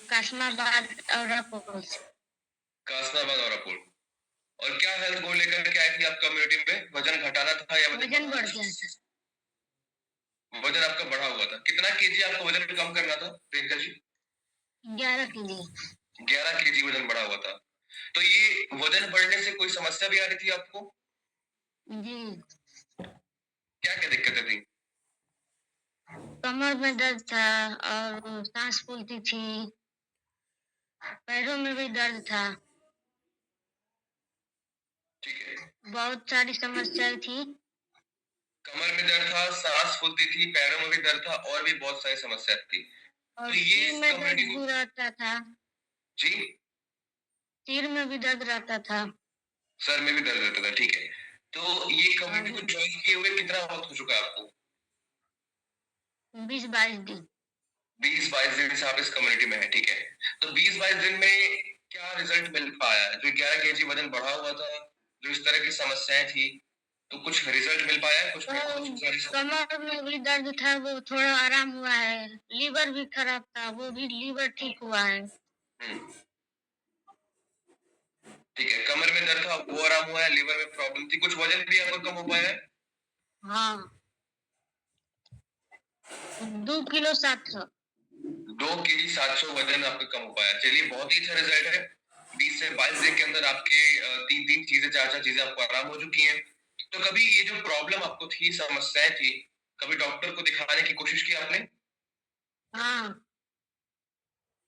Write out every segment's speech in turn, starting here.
कासमाबाद और रायपुर से। कासमाबाद और रायपुर। और क्या हेल्थ गोल लेकर के आई थी आप कम्युनिटी में? वजन घटाना था या वजन बढ़ गया सर। वजन आपका बढ़ा हुआ था? कितना केजी आपको वजन कम करना था प्रियंका जी? 11 केजी। 11 केजी वजन बढ़ा हुआ था। तो ये वजन बढ़ने से कोई समस्या भी आ रही थी आपको? जी। क्या क्या दिक्कतें थी? कमर में दर्द था और सांस फूलती थी, पैरों में भी दर्द था। ठीक है। बहुत सारी समस्याएं थी। कमर में दर्द था, सांस फूलती थी, पैरों में भी दर्द था और भी बहुत सारी समस्या थी। और तो ये सिर में दर्द कम्युनिटी भी को रहता था। जी, सिर में भी दर्द रहता था। सर में भी दर्द रहता था। ठीक है। तो ये कम्युनिटी को ज्वाइन किए हुए कितना वक्त हो चुका है आपको? 20-22 दिन। 20-22 दिन से आप इस कम्युनिटी में है। ठीक है। तो 20-22 दिन में क्या रिजल्ट मिल पाया? जो 11 केजी वजन बढ़ा हुआ था, जो इस तरह की समस्याएं थी, तो कुछ रिजल्ट मिल पाया है? कमर में भी दर्द था, वो थोड़ा आराम हुआ है। लीवर भी खराब था, वो भी लीवर ठीक हुआ है। ठीक है। कमर में दर्द था, वो आराम हुआ है। लीवर में प्रॉब्लम थी, कुछ वजन भी आपका कम हो पाया है? हाँ, 2 किलो 700। 2 केजी 700 वजन आपका कम हो पाया। चलिए, बहुत ही अच्छा रिजल्ट है। 20 से 22 दिन के अंदर आपके 3 चीजें, 4 चीजें आपको आराम हो चुकी हैं। तो कभी ये जो प्रॉब्लम आपको थी, समस्याएं थी, कभी डॉक्टर को दिखाने की कोशिश की आपने? हाँ।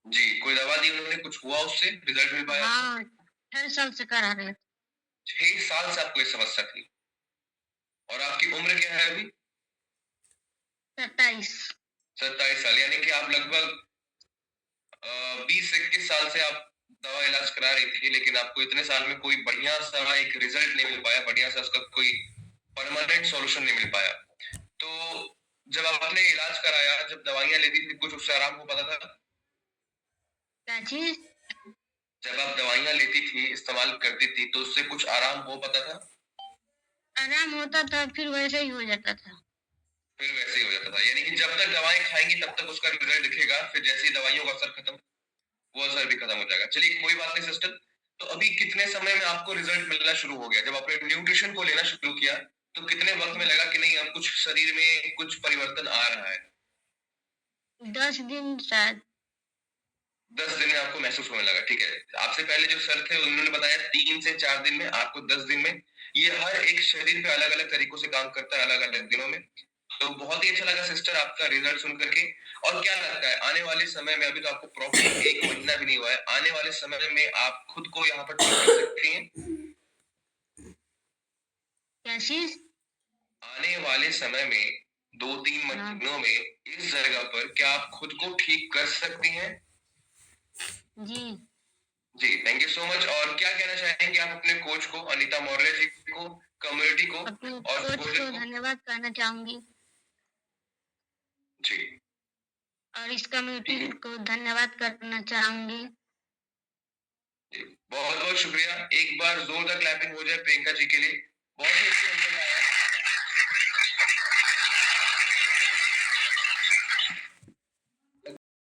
जी, कोई दवा दी उन्होंने? कुछ हुआ उससे? रिजल्ट मिल पाया? हाँ, 6 साल से करा रहे। 6 साल से आपको ये समस्या थी। और आपकी उम्र क्या है अभी? 27। 27 साल। यानी कि आप लगभग 20-21 साल से आप दवा इलाज करा रही थी, लेकिन आपको इतने साल में कोई बढ़िया सा एक रिजल्ट नहीं मिल पाया, बढ़िया सा उसका कोई परमानेंट सॉल्यूशन नहीं मिल पाया। तो जब आपने इलाज कराया, जब दवाइयां लेती थी, कुछ उससे आराम हो पाता था? क्या चीज? जब आप दवाइयां लेती थी, इस्तेमाल करती थी, तो उससे कुछ आराम हो पाता था? आराम होता था, फिर वैसे ही हो जाता था। फिर वैसे ही हो जाता था। यानी कि जब तक दवाएं खाएंगी तब तक उसका रिजल्ट दिखेगा, फिर जैसे ही दवाइयों का असर खत्म, वो असर भी खत्म हो जाएगा। चलिए, कोई बात नहीं सिस्टर। तो अभी कितने समय में आपको रिजल्ट मिलना शुरू हो गया? जब आपने न्यूट्रिशन को लेना शुरू किया, तो कितने वक्त में लगा कि नहीं, अब कुछ शरीर में कुछ परिवर्तन आ रहा है? 10 दिन शायद। 10 दिन में आपको महसूस होने लगा। ठीक है। आपसे पहले जो सर थे उन्होंने बताया 3 से 4 दिन में, आपको 10 दिन में। ये हर एक शरीर पे अलग अलग तरीकों से काम करता है, अलग अलग दिनों में। तो बहुत ही अच्छा लगा सिस्टर आपका रिजल्ट सुन करके। और क्या लगता है आने वाले समय में, अभी तो आपको प्रॉपर 1 महीना भी नहीं हुआ है, आने वाले समय में आप खुद को यहाँ पर ठीक कर सकती हैं? क्या चीज? आने वाले समय में 2-3 महीनों में इस जगह पर क्या आप खुद को ठीक कर सकती हैं? जी। जी, थैंक यू सो मच। और क्या कहना चाहेंगे आप अपने कोच को, अनीता मौर्य जी को, कम्युनिटी को अपने और कोच भोजन को को? धन्यवाद कहना चाहूंगी जी, और इस कम्युनिटी को धन्यवाद करना चाहूंगी। बहुत बहुत शुक्रिया। एक बार जोरदार क्लैपिंग हो जाए प्रियंका जी के लिए। बहुत ही